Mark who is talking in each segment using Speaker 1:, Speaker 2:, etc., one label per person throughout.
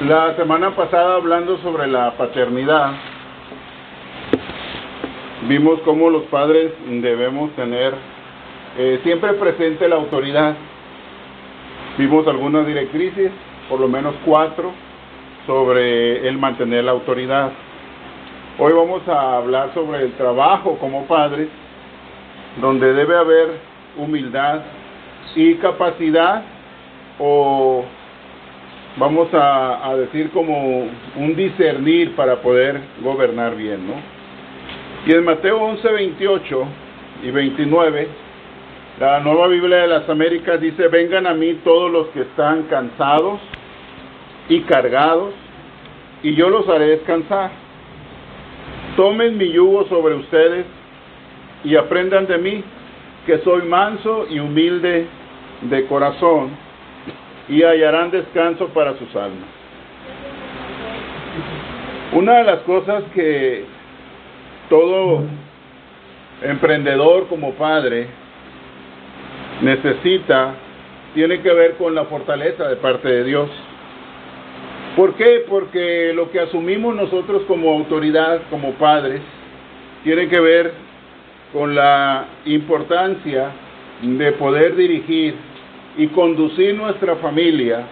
Speaker 1: La semana pasada, hablando sobre la paternidad, vimos cómo los padres debemos tener siempre presente la autoridad. Vimos algunas directrices, por lo menos 4, sobre el mantener la autoridad. Hoy vamos a hablar sobre el trabajo como padres, donde debe haber humildad y capacidad, o vamos a decir como un discernir para poder gobernar bien, ¿no? Y en Mateo 11, 28 y 29, la Nueva Biblia de las Américas dice: vengan a mí todos los que están cansados y cargados, y yo los haré descansar. Tomen mi yugo sobre ustedes y aprendan de mí, que soy manso y humilde de corazón, y hallarán descanso para sus almas. Una de las cosas que todo emprendedor como padre necesita tiene que ver con la fortaleza de parte de Dios. ¿Por qué? Porque lo que asumimos nosotros como autoridad, como padres, tiene que ver con la importancia de poder dirigir y conducir nuestra familia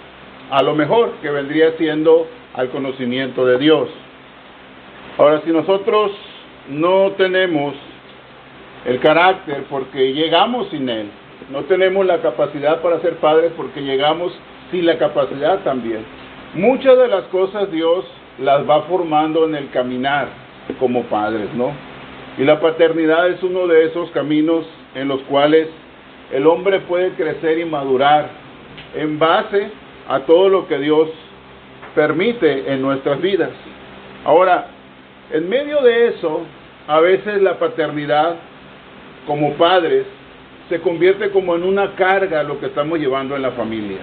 Speaker 1: a lo mejor, que vendría siendo al conocimiento de Dios. Ahora, si nosotros no tenemos el carácter porque llegamos sin él, no tenemos la capacidad para ser padres porque llegamos sin la capacidad también. Muchas de las cosas Dios las va formando en el caminar como padres, ¿no? Y la paternidad es uno de esos caminos en los cuales el hombre puede crecer y madurar en base a todo lo que Dios permite en nuestras vidas. Ahora, en medio de eso, a veces la paternidad como padres se convierte como en una carga lo que estamos llevando en la familia.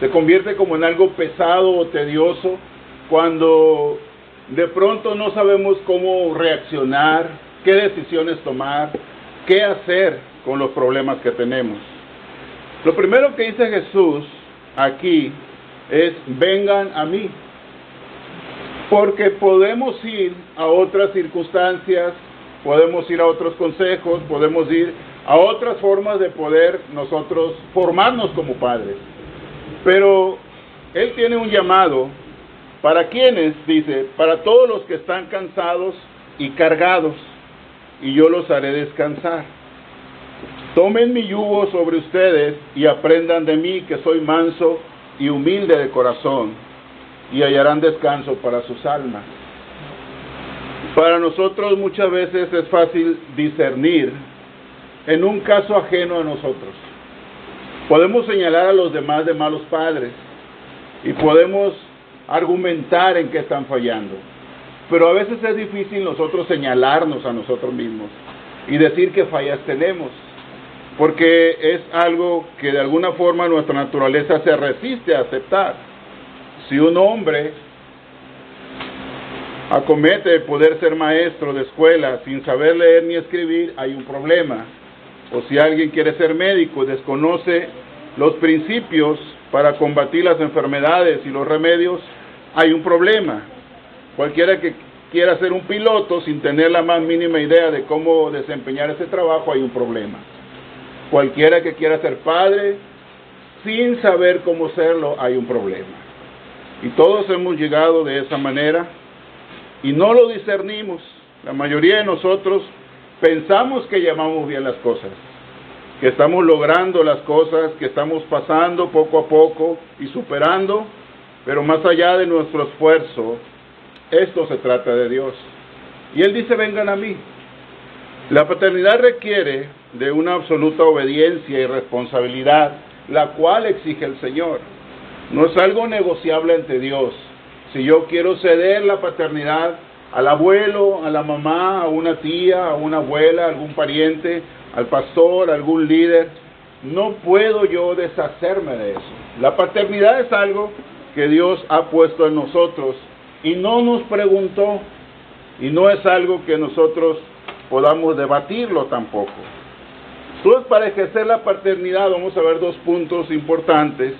Speaker 1: Se convierte como en algo pesado o tedioso cuando de pronto no sabemos cómo reaccionar, qué decisiones tomar, qué hacer con los problemas que tenemos. Lo primero que dice Jesús aquí es: vengan a mí. Porque podemos ir a otras circunstancias, podemos ir a otros consejos, podemos ir a otras formas de poder nosotros formarnos como padres. Pero Él tiene un llamado para quienes, dice, para todos los que están cansados y cargados, y yo los haré descansar. Tomen mi yugo sobre ustedes y aprendan de mí, que soy manso y humilde de corazón, y hallarán descanso para sus almas. Para nosotros muchas veces es fácil discernir en un caso ajeno a nosotros. Podemos señalar a los demás de malos padres y podemos argumentar en qué están fallando. Pero a veces es difícil nosotros señalarnos a nosotros mismos y decir qué fallas tenemos, porque es algo que de alguna forma nuestra naturaleza se resiste a aceptar. Si un hombre acomete el poder ser maestro de escuela sin saber leer ni escribir, hay un problema. O si alguien quiere ser médico y desconoce los principios para combatir las enfermedades y los remedios, hay un problema. Cualquiera que quiera ser un piloto sin tener la más mínima idea de cómo desempeñar ese trabajo, hay un problema. Cualquiera que quiera ser padre sin saber cómo serlo, hay un problema. Y todos hemos llegado de esa manera y no lo discernimos. La mayoría de nosotros pensamos que llamamos bien las cosas, que estamos logrando las cosas, que estamos pasando poco a poco y superando, pero más allá de nuestro esfuerzo, esto se trata de Dios. Y Él dice: vengan a mí. La paternidad requiere de una absoluta obediencia y responsabilidad, la cual exige el Señor. No es algo negociable ante Dios. Si yo quiero ceder la paternidad al abuelo, a la mamá, a una tía, a una abuela, a algún pariente, al pastor, a algún líder, no puedo yo deshacerme de eso. La paternidad es algo que Dios ha puesto en nosotros y no nos preguntó, y no es algo que nosotros podamos debatirlo tampoco. Entonces, para ejercer la paternidad vamos a ver 2 puntos importantes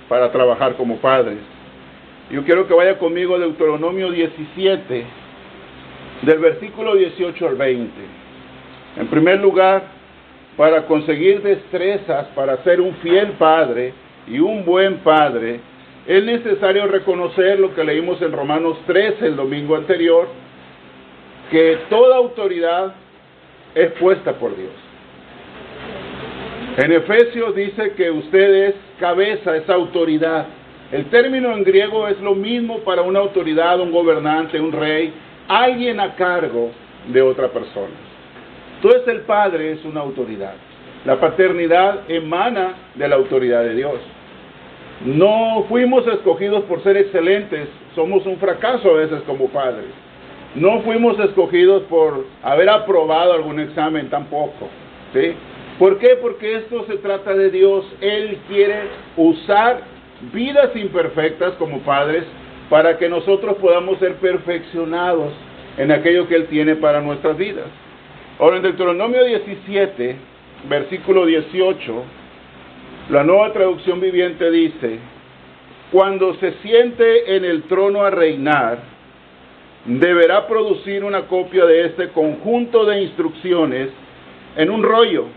Speaker 1: para trabajar como padres. Yo quiero que vaya conmigo a Deuteronomio 17, del versículo 18 al 20. En primer lugar, para conseguir destrezas para ser un fiel padre y un buen padre, es necesario reconocer lo que leímos en Romanos 13 el domingo anterior, que toda autoridad es puesta por Dios. En Efesios dice que usted es cabeza, es autoridad. El término en griego es lo mismo para una autoridad, un gobernante, un rey, alguien a cargo de otra persona. Entonces el padre es una autoridad. La paternidad emana de la autoridad de Dios. No fuimos escogidos por ser excelentes, somos un fracaso a veces como padres. No fuimos escogidos por haber aprobado algún examen tampoco, ¿sí? ¿Por qué? Porque esto se trata de Dios. Él quiere usar vidas imperfectas como padres para que nosotros podamos ser perfeccionados en aquello que Él tiene para nuestras vidas. Ahora, en Deuteronomio 17, versículo 18, la Nueva Traducción Viviente dice: cuando se siente en el trono a reinar, deberá producir una copia de este conjunto de instrucciones en un rollo,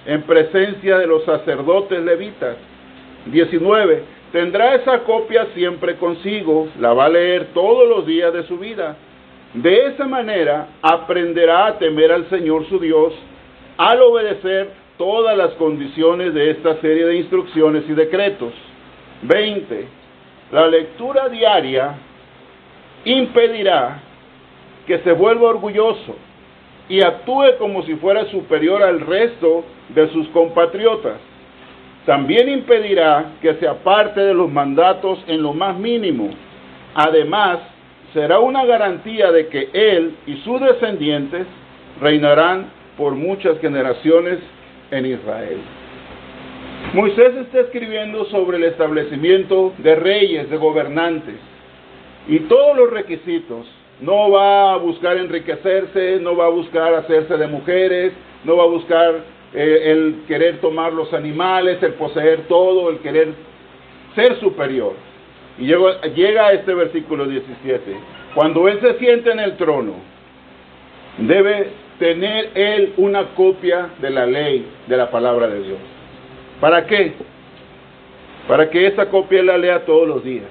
Speaker 1: en presencia de los sacerdotes levitas. 19. Tendrá esa copia siempre consigo, la va a leer todos los días de su vida. De esa manera aprenderá a temer al Señor su Dios al obedecer todas las condiciones de esta serie de instrucciones y decretos. 20. La lectura diaria impedirá que se vuelva orgulloso y actúe como si fuera superior al resto de sus compatriotas. También impedirá que se aparte de los mandatos en lo más mínimo. Además, será una garantía de que él y sus descendientes reinarán por muchas generaciones en Israel. Moisés está escribiendo sobre el establecimiento de reyes, de gobernantes, y todos los requisitos. No va a buscar enriquecerse, no va a buscar hacerse de mujeres, no va a buscar el querer tomar los animales, el poseer todo, el querer ser superior. Y llega a este versículo 17. Cuando él se siente en el trono, debe tener él una copia de la ley, de la palabra de Dios. ¿Para qué? Para que esa copia él la lea todos los días.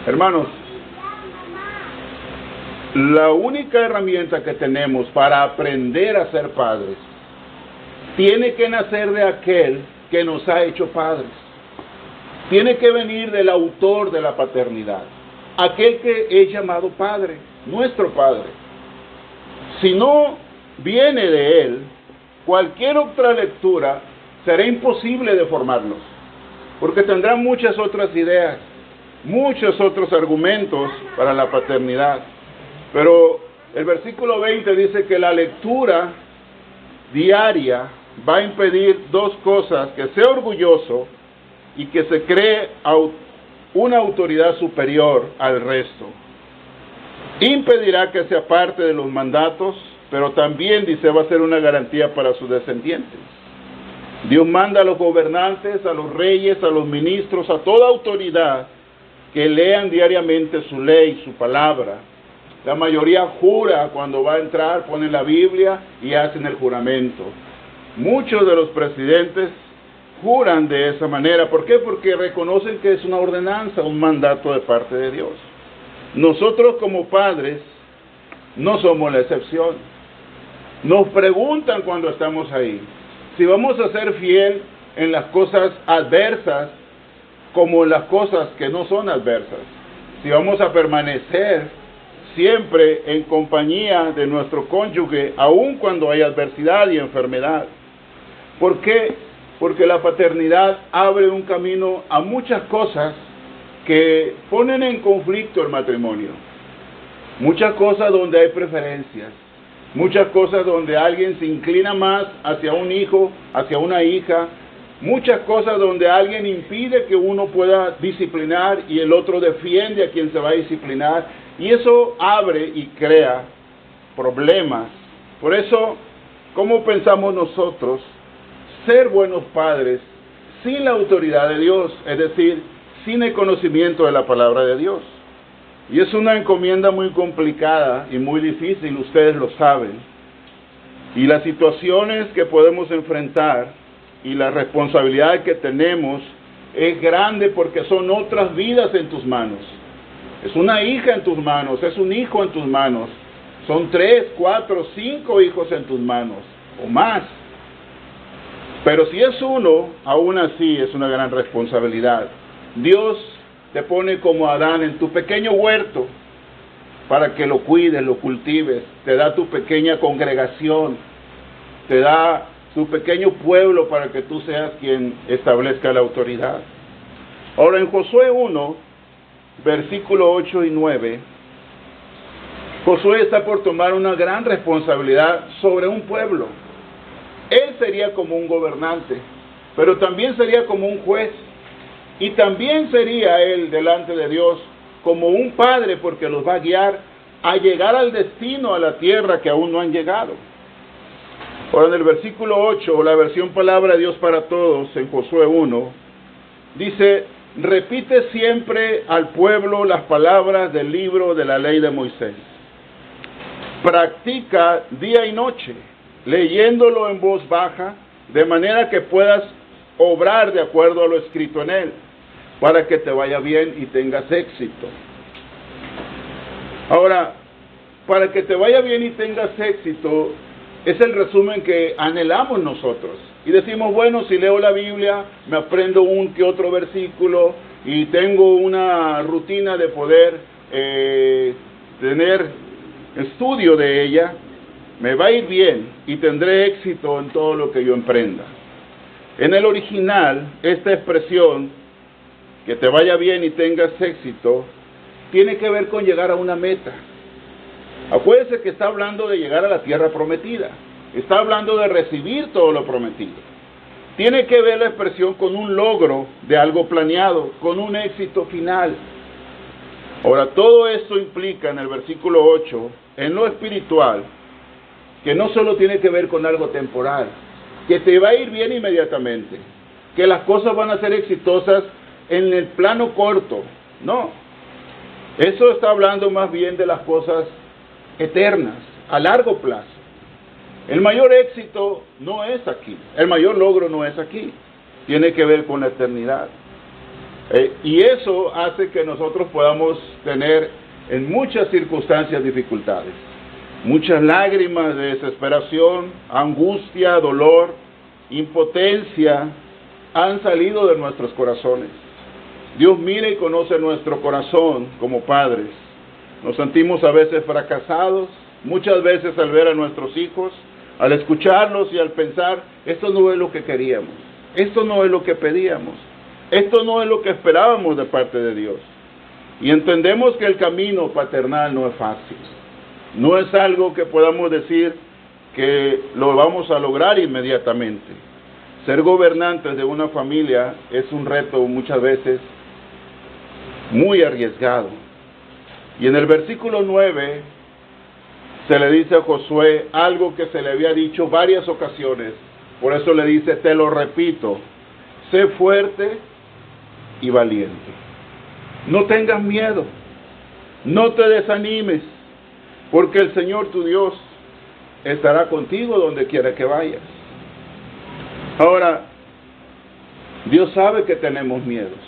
Speaker 1: Hermanos, la única herramienta que tenemos para aprender a ser padres tiene que nacer de aquel que nos ha hecho padres. Tiene que venir del autor de la paternidad, aquel que es llamado Padre, nuestro Padre. Si no viene de él, cualquier otra lectura será imposible de formarnos, porque tendrá muchas otras ideas, muchos otros argumentos para la paternidad. Pero el versículo 20 dice que la lectura diaria va a impedir dos cosas: que sea orgulloso y que se cree una autoridad superior al resto. Impedirá que se aparte de los mandatos, pero también, dice, va a ser una garantía para sus descendientes. Dios manda a los gobernantes, a los reyes, a los ministros, a toda autoridad que lean diariamente su ley, su palabra. La mayoría jura cuando va a entrar, ponen la Biblia y hacen el juramento. Muchos de los presidentes juran de esa manera. ¿Por qué? Porque reconocen que es una ordenanza, un mandato de parte de Dios. Nosotros como padres no somos la excepción. Nos preguntan cuando estamos ahí si vamos a ser fiel en las cosas adversas como en las cosas que no son adversas. Si vamos a permanecer siempre en compañía de nuestro cónyuge, aun cuando hay adversidad y enfermedad. ¿Por qué? Porque la paternidad abre un camino a muchas cosas que ponen en conflicto el matrimonio. Muchas cosas donde hay preferencias, muchas cosas donde alguien se inclina más hacia un hijo, hacia una hija, muchas cosas donde alguien impide que uno pueda disciplinar y el otro defiende a quien se va a disciplinar. Y eso abre y crea problemas. Por eso, ¿cómo pensamos nosotros ser buenos padres sin la autoridad de Dios? Es decir, sin el conocimiento de la palabra de Dios. Y es una encomienda muy complicada y muy difícil, ustedes lo saben. Y las situaciones que podemos enfrentar y la responsabilidad que tenemos es grande porque son otras vidas en tus manos. Es una hija en tus manos, es un hijo en tus manos. Son 3, 4, 5 hijos en tus manos, o más. Pero si es uno, aún así es una gran responsabilidad. Dios te pone como Adán en tu pequeño huerto para que lo cuides, lo cultives. Te da tu pequeña congregación, te da tu pequeño pueblo para que tú seas quien establezca la autoridad. Ahora en Josué 1, versículo 8 y 9, Josué está por tomar una gran responsabilidad sobre un pueblo. Él sería como un gobernante, pero también sería como un juez. Y también sería él delante de Dios como un padre, porque los va a guiar a llegar al destino, a la tierra que aún no han llegado. Ahora en el versículo 8, la versión Palabra de Dios para Todos, en Josué 1, dice: repite siempre al pueblo las palabras del libro de la ley de Moisés. Practica día y noche, leyéndolo en voz baja, de manera que puedas obrar de acuerdo a lo escrito en él, para que te vaya bien y tengas éxito. Ahora, para que te vaya bien y tengas éxito, es el resumen que anhelamos nosotros. Y decimos, bueno, si leo la Biblia, me aprendo un que otro versículo, y tengo una rutina de poder tener estudio de ella, me va a ir bien y tendré éxito en todo lo que yo emprenda. En el original, esta expresión, que te vaya bien y tengas éxito, tiene que ver con llegar a una meta. Acuérdense que está hablando de llegar a la tierra prometida. Está hablando de recibir todo lo prometido. Tiene que ver la expresión con un logro de algo planeado, con un éxito final. Ahora, todo esto implica en el versículo 8, en lo espiritual, que no solo tiene que ver con algo temporal, que te va a ir bien inmediatamente, que las cosas van a ser exitosas en el plano corto. No, eso está hablando más bien de las cosas eternas, a largo plazo. El mayor éxito no es aquí, el mayor logro no es aquí, tiene que ver con la eternidad. Y eso hace que nosotros podamos tener en muchas circunstancias dificultades, muchas lágrimas de desesperación, angustia, dolor, impotencia han salido de nuestros corazones. Dios mira y conoce nuestro corazón como padres. Nos sentimos a veces fracasados, muchas veces al ver a nuestros hijos, al escucharlos y al pensar, esto no es lo que queríamos, esto no es lo que pedíamos, esto no es lo que esperábamos de parte de Dios. Y entendemos que el camino paternal no es fácil, no es algo que podamos decir que lo vamos a lograr inmediatamente. Ser gobernantes de una familia es un reto muchas veces muy arriesgado. Y en el versículo 9 se le dice a Josué algo que se le había dicho varias ocasiones. Por eso le dice, te lo repito, sé fuerte y valiente. No tengas miedo, no te desanimes, porque el Señor tu Dios estará contigo donde quiera que vayas. Ahora, Dios sabe que tenemos miedos.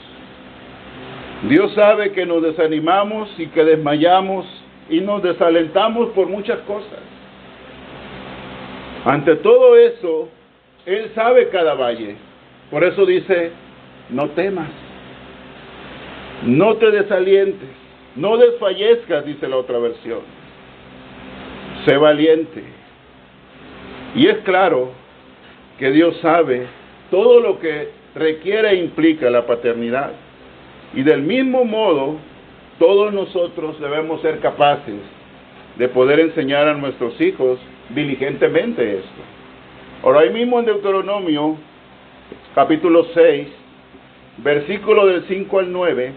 Speaker 1: Dios sabe que nos desanimamos y que desmayamos y nos desalentamos por muchas cosas. Ante todo eso, Él sabe cada valle. Por eso dice, no temas, no te desalientes, no desfallezcas, dice la otra versión. Sé valiente. Y es claro que Dios sabe todo lo que requiere e implica la paternidad. Y del mismo modo, todos nosotros debemos ser capaces de poder enseñar a nuestros hijos diligentemente esto. Ahora, ahí mismo en Deuteronomio, capítulo 6, versículo del 5 al 9,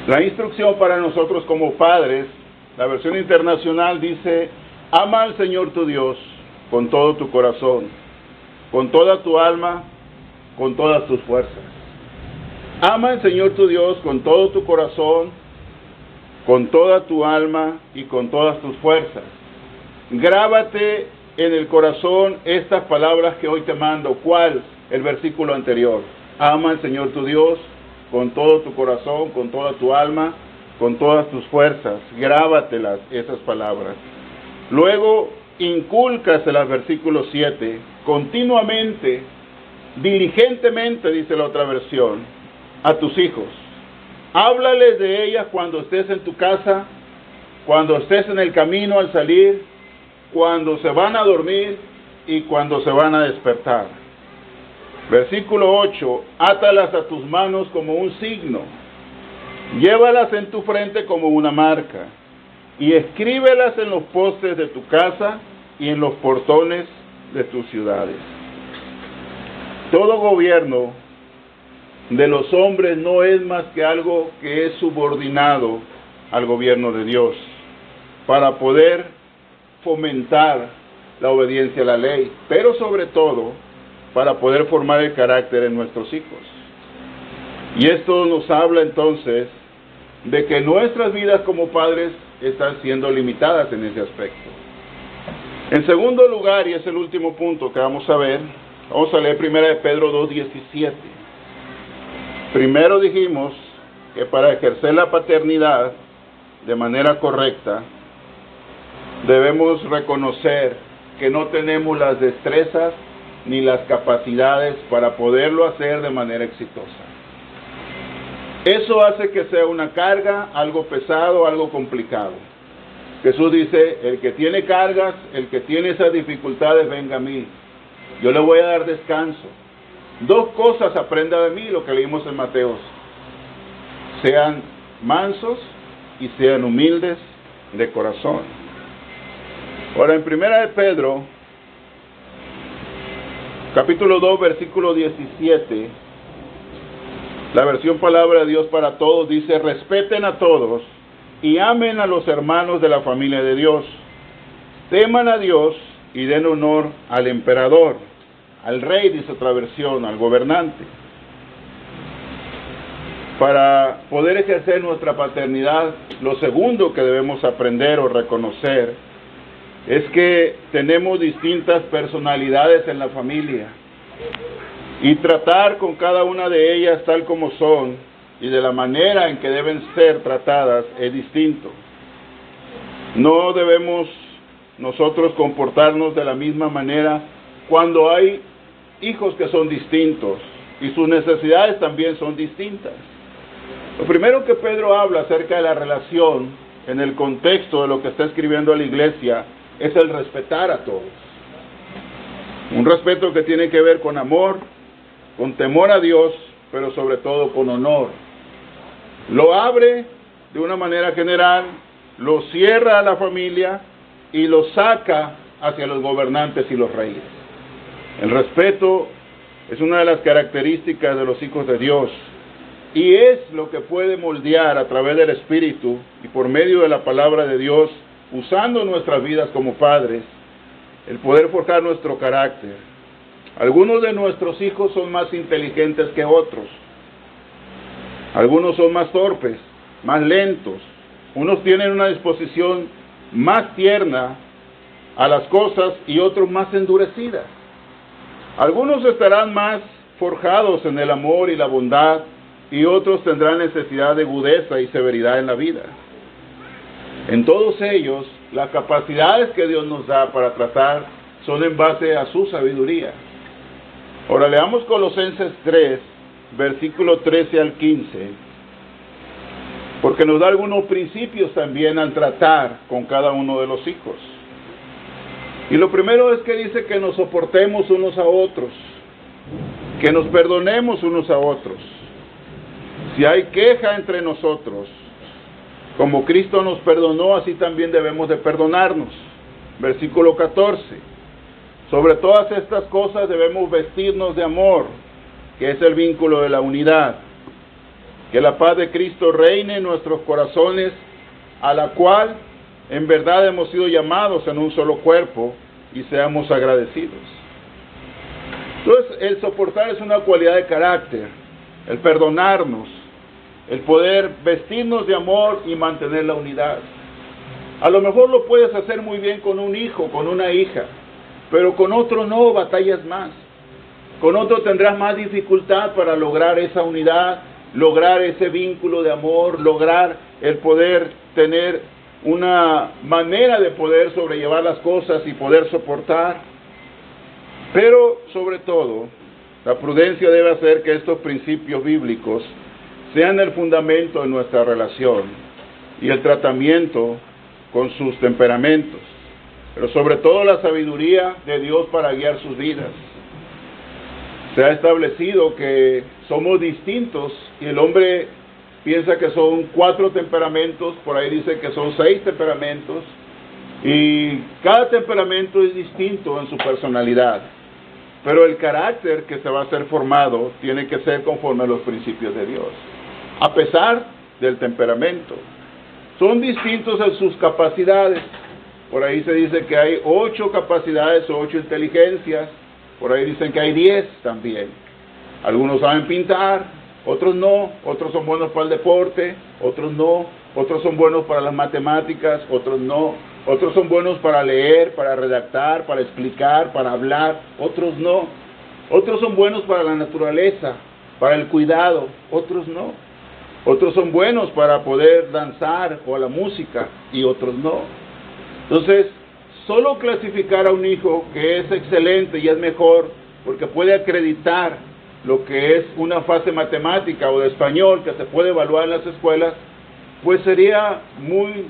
Speaker 1: la instrucción para nosotros como padres, la versión internacional dice, ama al Señor tu Dios con todo tu corazón, con toda tu alma, con todas tus fuerzas. Ama al Señor tu Dios con todo tu corazón, con toda tu alma y con todas tus fuerzas. Grábate en el corazón estas palabras que hoy te mando. ¿Cuál? El versículo anterior. Ama al Señor tu Dios con todo tu corazón, con toda tu alma, con todas tus fuerzas. Grábatelas, esas palabras. Luego, incúlcaselas, versículo 7, continuamente, diligentemente, dice la otra versión, a tus hijos. Háblales de ellas cuando estés en tu casa, cuando estés en el camino al salir, cuando se van a dormir y cuando se van a despertar. Versículo 8, átalas a tus manos como un signo, llévalas en tu frente como una marca, y escríbelas en los postes de tu casa y en los portones de tus ciudades. Todo gobierno de los hombres no es más que algo que es subordinado al gobierno de Dios, para poder fomentar la obediencia a la ley, pero sobre todo para poder formar el carácter en nuestros hijos. Y esto nos habla entonces de que nuestras vidas como padres están siendo limitadas en ese aspecto. En segundo lugar, y es el último punto que vamos a ver, vamos a leer 1 de Pedro 2:17. Primero dijimos que para ejercer la paternidad de manera correcta, debemos reconocer que no tenemos las destrezas ni las capacidades para poderlo hacer de manera exitosa. Eso hace que sea una carga, algo pesado, algo complicado. Jesús dice, el que tiene cargas, el que tiene esas dificultades, venga a mí. Yo le voy a dar descanso. Dos cosas aprenda de mí, lo que leímos en Mateo. Sean mansos y sean humildes de corazón. Ahora, en 1 de Pedro, capítulo 2, versículo 17, la versión Palabra de Dios para Todos dice, respeten a todos y amen a los hermanos de la familia de Dios. Teman a Dios y den honor al emperador, al rey, dice otra versión, al gobernante. Para poder ejercer nuestra paternidad, lo segundo que debemos aprender o reconocer es que tenemos distintas personalidades en la familia y tratar con cada una de ellas tal como son y de la manera en que deben ser tratadas es distinto. No debemos nosotros comportarnos de la misma manera cuando hay hijos que son distintos y sus necesidades también son distintas. Lo primero que Pedro habla acerca de la relación en el contexto de lo que está escribiendo a la iglesia es el respetar a todos. Un respeto que tiene que ver con amor, con temor a Dios, pero sobre todo con honor. Lo abre de una manera general, lo cierra a la familia y lo saca hacia los gobernantes y los reyes. El respeto es una de las características de los hijos de Dios y es lo que puede moldear a través del Espíritu y por medio de la palabra de Dios, usando nuestras vidas como padres, el poder forjar nuestro carácter. Algunos de nuestros hijos son más inteligentes que otros. Algunos son más torpes, más lentos. Unos tienen una disposición más tierna a las cosas y otros más endurecidas. Algunos estarán más forjados en el amor y la bondad y otros tendrán necesidad de agudeza y severidad en la vida. En todos ellos, las capacidades que Dios nos da para tratar son en base a su sabiduría. Ahora leamos Colosenses 3, versículo 13 al 15, porque nos da algunos principios también al tratar con cada uno de los hijos. Y lo primero es que dice que nos soportemos unos a otros, que nos perdonemos unos a otros. Si hay queja entre nosotros, como Cristo nos perdonó, así también debemos de perdonarnos. Versículo 14. Sobre todas estas cosas debemos vestirnos de amor, que es el vínculo de la unidad. Que la paz de Cristo reine en nuestros corazones, a la cual en verdad hemos sido llamados en un solo cuerpo, y seamos agradecidos. Entonces, el soportar es una cualidad de carácter. el perdonarnos, el poder vestirnos de amor y mantener la unidad. A lo mejor lo puedes hacer muy bien con un hijo, con una hija, pero con otro no, batallas más. Con otro tendrás más dificultad para lograr esa unidad, lograr ese vínculo de amor, lograr el poder tener una manera de poder sobrellevar las cosas y poder soportar. Pero sobre todo, la prudencia debe hacer que estos principios bíblicos sean el fundamento de nuestra relación y el tratamiento con sus temperamentos, pero sobre todo la sabiduría de Dios para guiar sus vidas. Se ha establecido que somos distintos y el hombre piensa que son 4 temperamentos, por ahí dice que son 6 temperamentos, y cada temperamento es distinto en su personalidad, pero el carácter que se va a ser formado tiene que ser conforme a los principios de Dios, a pesar del temperamento. Son distintos en sus capacidades. Por ahí se dice que hay 8 capacidades o 8 inteligencias. Por ahí dicen que hay 10 también. Algunos saben pintar, otros no. Otros son buenos para el deporte, otros no. Otros son buenos para las matemáticas, otros no. Otros son buenos para leer, para redactar, para explicar, para hablar, otros no. Otros son buenos para la naturaleza, para el cuidado, otros no. Otros son buenos para poder danzar o la música y otros no. Entonces, solo clasificar a un hijo que es excelente y es mejor porque puede acreditar lo que es una fase matemática o de español que se puede evaluar en las escuelas, pues sería muy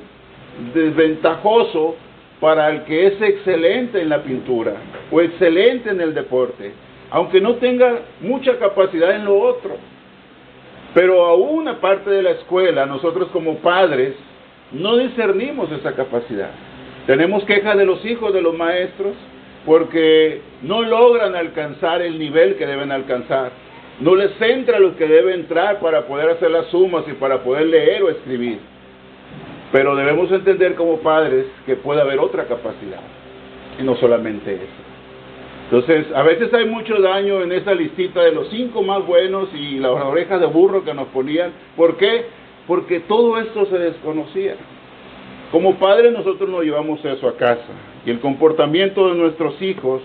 Speaker 1: desventajoso para el que es excelente en la pintura o excelente en el deporte, aunque no tenga mucha capacidad en lo otro. Pero aún aparte de la escuela, nosotros como padres no discernimos esa capacidad. Tenemos quejas de los hijos de los maestros porque no logran alcanzar el nivel que deben alcanzar. No les entra lo que debe entrar para poder hacer las sumas y para poder leer o escribir. Pero debemos entender como padres que puede haber otra capacidad y no solamente esa. Entonces, a veces hay mucho daño en esa listita de los 5 más buenos y las orejas de burro que nos ponían. ¿Por qué? Porque todo esto se desconocía. Como padres nosotros nos llevamos eso a casa y el comportamiento de nuestros hijos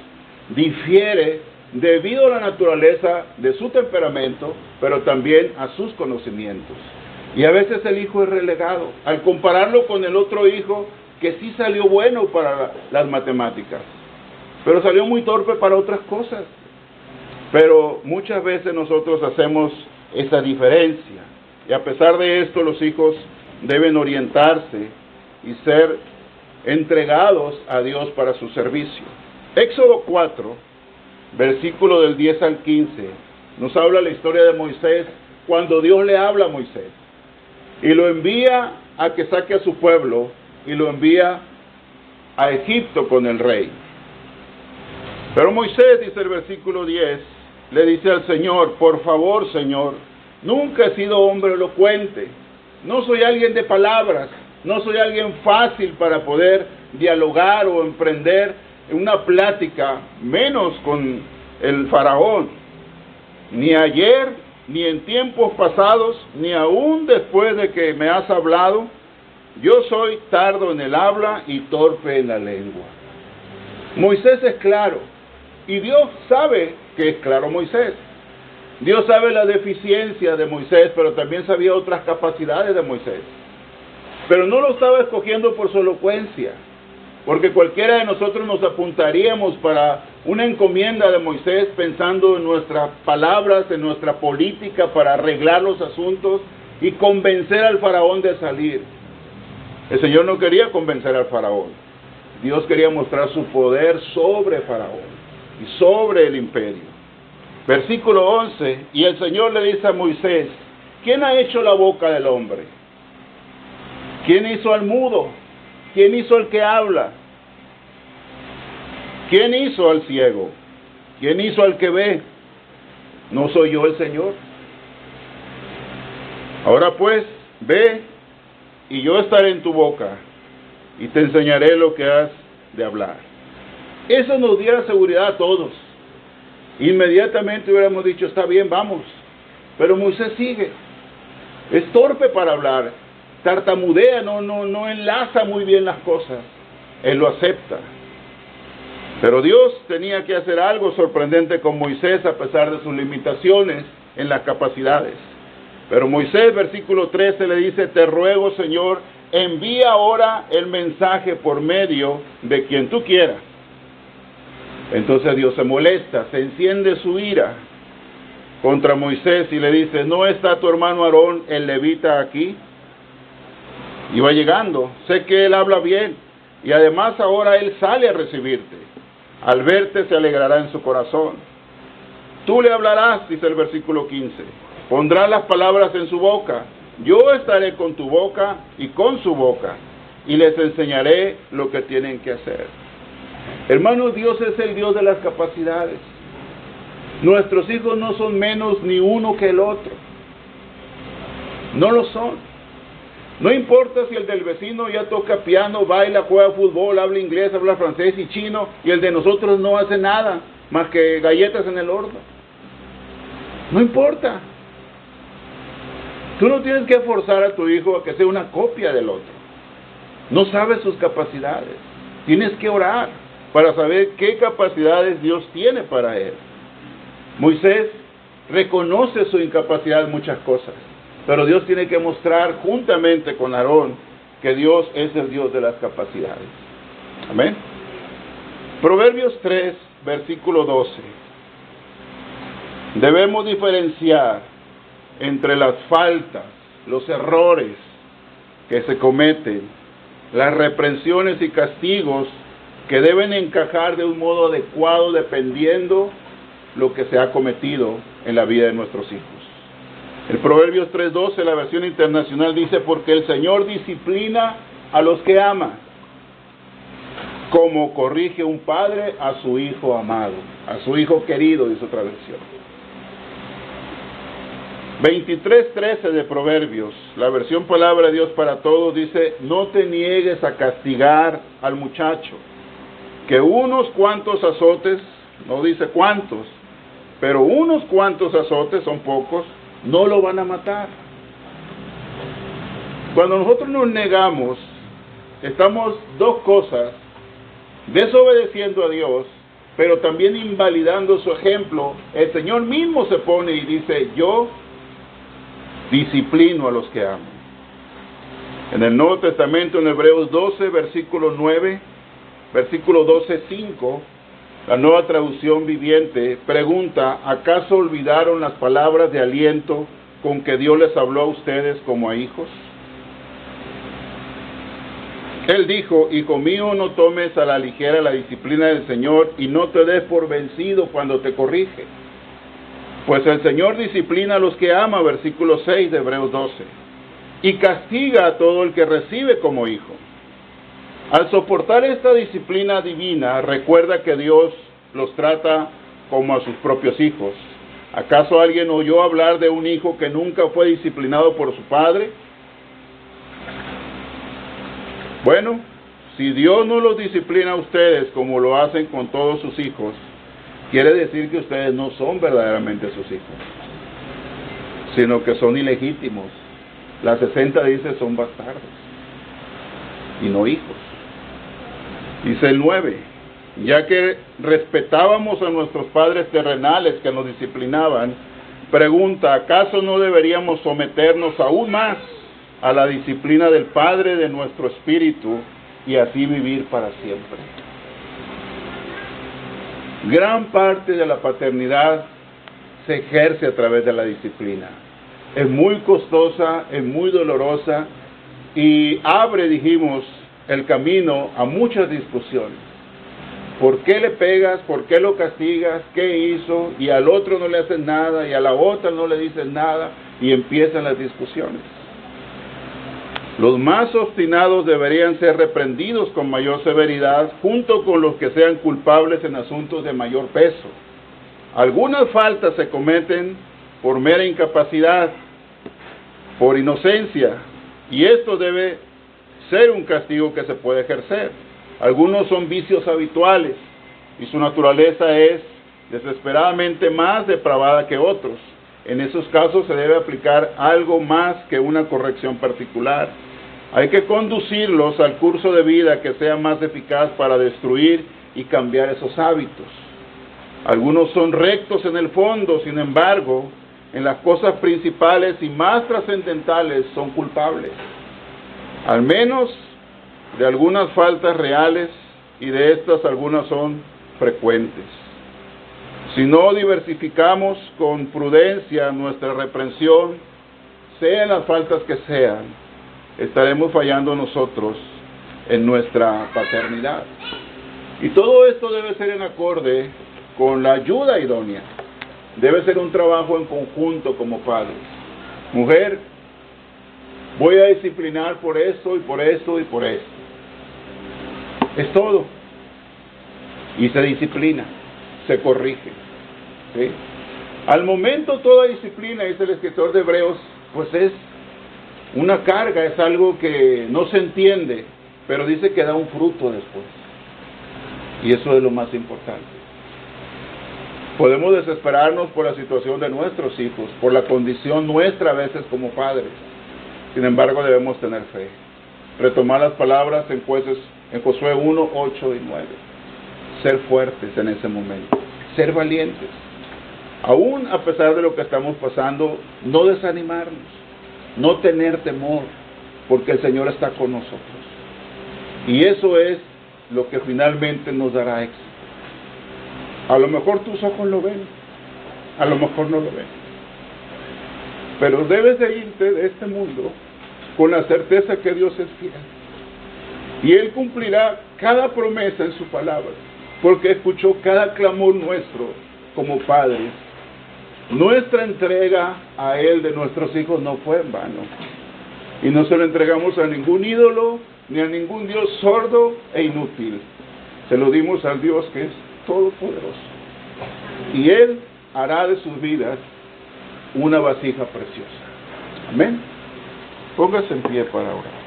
Speaker 1: difiere debido a la naturaleza de su temperamento, pero también a sus conocimientos. Y a veces el hijo es relegado al compararlo con el otro hijo que sí salió bueno para las matemáticas, pero salió muy torpe para otras cosas. Pero muchas veces nosotros hacemos esa diferencia. Y a pesar de esto, los hijos deben orientarse y ser entregados a Dios para su servicio. Éxodo 4, versículo del 10 al 15, nos habla la historia de Moisés cuando Dios le habla a Moisés. Y lo envía a que saque a su pueblo y lo envía a Egipto con el rey. Pero Moisés, dice el versículo 10, le dice al Señor: por favor, Señor, nunca he sido hombre elocuente, no soy alguien de palabras, no soy alguien fácil para poder dialogar o emprender una plática, menos con el faraón. Ni ayer, ni en tiempos pasados, ni aún después de que me has hablado, yo soy tardo en el habla y torpe en la lengua. Moisés es claro. Y Dios sabe que es claro Moisés. Dios sabe la deficiencia de Moisés, pero también sabía otras capacidades de Moisés. Pero no lo estaba escogiendo por su elocuencia, porque cualquiera de nosotros nos apuntaríamos para una encomienda de Moisés pensando en nuestras palabras, en nuestra política para arreglar los asuntos y convencer al faraón de salir. El Señor no quería convencer al faraón. Dios quería mostrar su poder sobre faraón y sobre el imperio. Versículo 11, y el Señor le dice a Moisés: ¿quién ha hecho la boca del hombre? ¿Quién hizo al mudo? ¿Quién hizo al que habla? ¿Quién hizo al ciego? ¿Quién hizo al que ve? ¿No soy yo el Señor? Ahora pues, ve, y yo estaré en tu boca, y te enseñaré lo que has de hablar. Eso nos diera seguridad a todos. Inmediatamente hubiéramos dicho: está bien, vamos. Pero Moisés sigue. Es torpe para hablar, tartamudea, no enlaza muy bien las cosas. Él lo acepta. Pero Dios tenía que hacer algo sorprendente con Moisés a pesar de sus limitaciones en las capacidades. Pero Moisés, versículo 13, le dice: te ruego, Señor, envía ahora el mensaje por medio de quien tú quieras. Entonces Dios se molesta, se enciende su ira contra Moisés y le dice: ¿no está tu hermano Aarón, el levita, aquí? Y va llegando, sé que él habla bien, y además ahora él sale a recibirte. Al verte se alegrará en su corazón. Tú le hablarás, dice el versículo 15, pondrás las palabras en su boca. Yo estaré con tu boca y con su boca, y les enseñaré lo que tienen que hacer. Hermanos, Dios es el Dios de las capacidades. Nuestros hijos no son menos ni uno que el otro. No lo son. No importa si el del vecino ya toca piano, baila, juega fútbol, habla inglés, habla francés y chino, y el de nosotros no hace nada más que galletas en el horno. No importa. Tú no tienes que forzar a tu hijo a que sea una copia del otro. No sabes sus capacidades. Tienes que orar para saber qué capacidades Dios tiene para él. Moisés reconoce su incapacidad en muchas cosas, pero Dios tiene que mostrar juntamente con Aarón que Dios es el Dios de las capacidades. Amén. Proverbios 3, versículo 12. Debemos diferenciar entre las faltas, los errores que se cometen, las reprensiones y castigos que deben encajar de un modo adecuado dependiendo lo que se ha cometido en la vida de nuestros hijos. El Proverbios 3:12, la versión internacional, dice: porque el Señor disciplina a los que ama, como corrige un padre a su hijo amado, a su hijo querido, dice otra versión. 23:13 de Proverbios, la versión Palabra de Dios para Todos, dice: no te niegues a castigar al muchacho, que unos cuantos azotes, no dice cuántos, pero unos cuantos azotes, son pocos, no lo van a matar. Cuando nosotros nos negamos, estamos dos cosas: desobedeciendo a Dios, pero también invalidando su ejemplo. El Señor mismo se pone y dice: yo disciplino a los que amo. En el Nuevo Testamento, en Hebreos 12, versículo 9, versículo 12:5, la Nueva Traducción Viviente pregunta: ¿acaso olvidaron las palabras de aliento con que Dios les habló a ustedes como a hijos? Él dijo: hijo mío, no tomes a la ligera la disciplina del Señor y no te des por vencido cuando te corrige. Pues el Señor disciplina a los que ama, versículo 6 de Hebreos 12, y castiga a todo el que recibe como hijo. Al soportar esta disciplina divina, recuerda que Dios los trata como a sus propios hijos. ¿Acaso alguien oyó hablar de un hijo que nunca fue disciplinado por su padre? Bueno, si Dios no los disciplina a ustedes como lo hacen con todos sus hijos, quiere decir que ustedes no son verdaderamente sus hijos, sino que son ilegítimos. La 60 dice: son bastardos y no hijos. Dice el 9: ya que respetábamos a nuestros padres terrenales que nos disciplinaban, pregunta: ¿acaso no deberíamos someternos aún más a la disciplina del Padre de nuestro espíritu y así vivir para siempre? Gran parte de la paternidad se ejerce a través de la disciplina. Es muy costosa, es muy dolorosa y abre, dijimos, el camino a muchas discusiones. ¿Por qué le pegas? ¿Por qué lo castigas? ¿Qué hizo? Y al otro no le haces nada, y a la otra no le dices nada, y empiezan las discusiones. Los más obstinados deberían ser reprendidos con mayor severidad, junto con los que sean culpables en asuntos de mayor peso. Algunas faltas se cometen por mera incapacidad, por inocencia, y esto debe ser un castigo que se puede ejercer. Algunos son vicios habituales, y su naturaleza es desesperadamente más depravada que otros. En esos casos se debe aplicar algo más que una corrección particular. Hay que conducirlos al curso de vida que sea más eficaz para destruir y cambiar esos hábitos. Algunos son rectos en el fondo, sin embargo, en las cosas principales y más trascendentales son culpables, al menos de algunas faltas reales, y de estas algunas son frecuentes. Si no diversificamos con prudencia nuestra reprensión, sean las faltas que sean, estaremos fallando nosotros en nuestra paternidad. Y todo esto debe ser en acorde con la ayuda idónea. Debe ser un trabajo en conjunto como padres. Mujer, voy a disciplinar por esto y por esto y por esto. Es todo. Y se disciplina, se corrige. ¿Sí? Al momento toda disciplina, dice el escritor de Hebreos, pues es una carga, es algo que no se entiende, pero dice que da un fruto después. Y eso es lo más importante. Podemos desesperarnos por la situación de nuestros hijos, por la condición nuestra a veces como padres. Sin embargo, debemos tener fe. Retomar las palabras en Josué 1, 8 y 9. Ser fuertes en ese momento. Ser valientes. Aún a pesar de lo que estamos pasando, no desanimarnos. No tener temor, porque el Señor está con nosotros. Y eso es lo que finalmente nos dará éxito. A lo mejor tus ojos lo ven, a lo mejor no lo ven. Pero debes de irte de este mundo con la certeza que Dios es fiel. Y Él cumplirá cada promesa en su palabra, porque escuchó cada clamor nuestro como padres. Nuestra entrega a Él de nuestros hijos no fue en vano. Y no se lo entregamos a ningún ídolo, ni a ningún Dios sordo e inútil. Se lo dimos al Dios que es todopoderoso. Y Él hará de sus vidas una vasija preciosa. Amén. Póngase en pie para orar.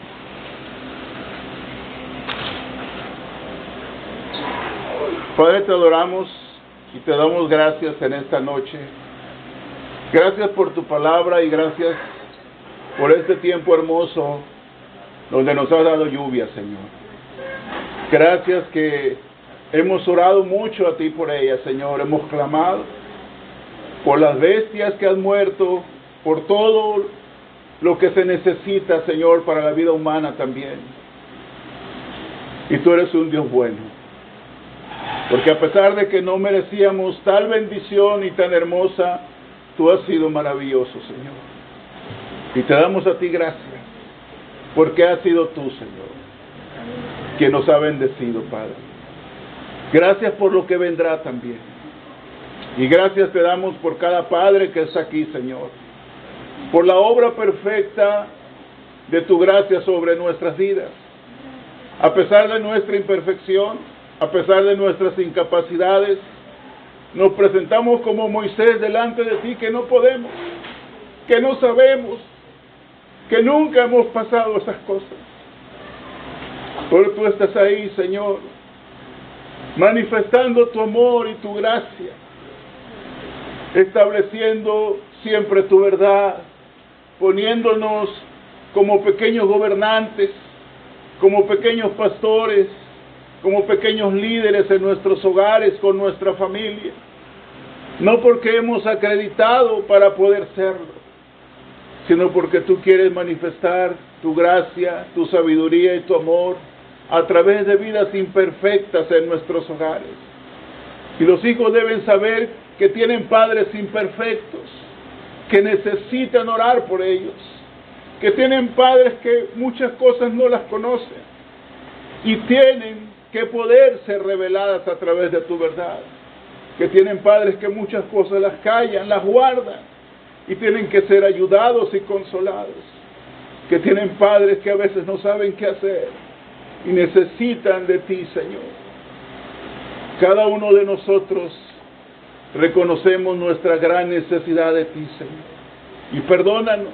Speaker 1: Padre, te adoramos y te damos gracias en esta noche. Gracias por tu palabra y gracias por este tiempo hermoso donde nos has dado lluvia, Señor. Gracias que hemos orado mucho a ti por ella, Señor. Hemos clamado por las bestias que han muerto, por todo lo que se necesita, Señor, para la vida humana también. Y tú eres un Dios bueno. Porque a pesar de que no merecíamos tal bendición y tan hermosa, tú has sido maravilloso, Señor. Y te damos a ti gracias, porque has sido tú, Señor, quien nos ha bendecido, Padre. Gracias por lo que vendrá también. Y gracias te damos por cada padre que está aquí, Señor. Por la obra perfecta de tu gracia sobre nuestras vidas. A pesar de nuestra imperfección, a pesar de nuestras incapacidades, nos presentamos como Moisés delante de ti, que no podemos, que no sabemos, que nunca hemos pasado esas cosas. Pero tú estás ahí, Señor, manifestando tu amor y tu gracia, estableciendo siempre tu verdad, poniéndonos como pequeños gobernantes, como pequeños pastores, como pequeños líderes en nuestros hogares, con nuestra familia. No porque hemos acreditado para poder serlo, sino porque tú quieres manifestar tu gracia, tu sabiduría y tu amor a través de vidas imperfectas en nuestros hogares. Y los hijos deben saber que tienen padres imperfectos, que necesitan orar por ellos, que tienen padres que muchas cosas no las conocen y tienen que poder ser reveladas a través de tu verdad, que tienen padres que muchas cosas las callan, las guardan y tienen que ser ayudados y consolados, que tienen padres que a veces no saben qué hacer y necesitan de ti, Señor. Cada uno de nosotros reconocemos nuestra gran necesidad de ti, Señor, y perdónanos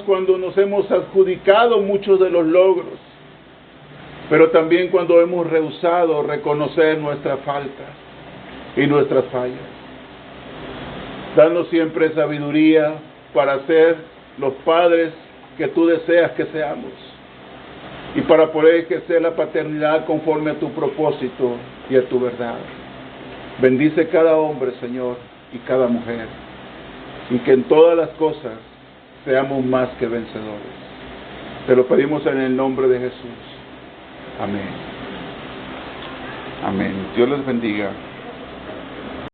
Speaker 1: cuando nos hemos adjudicado muchos de los logros, pero también cuando hemos rehusado reconocer nuestras faltas y nuestras fallas. Danos siempre sabiduría para ser los padres que tú deseas que seamos y para poder ejercer la paternidad conforme a tu propósito y a tu verdad. Bendice cada hombre, Señor, y cada mujer, y que en todas las cosas seamos más que vencedores. Te lo pedimos en el nombre de Jesús. Amén. Amén. Dios les bendiga.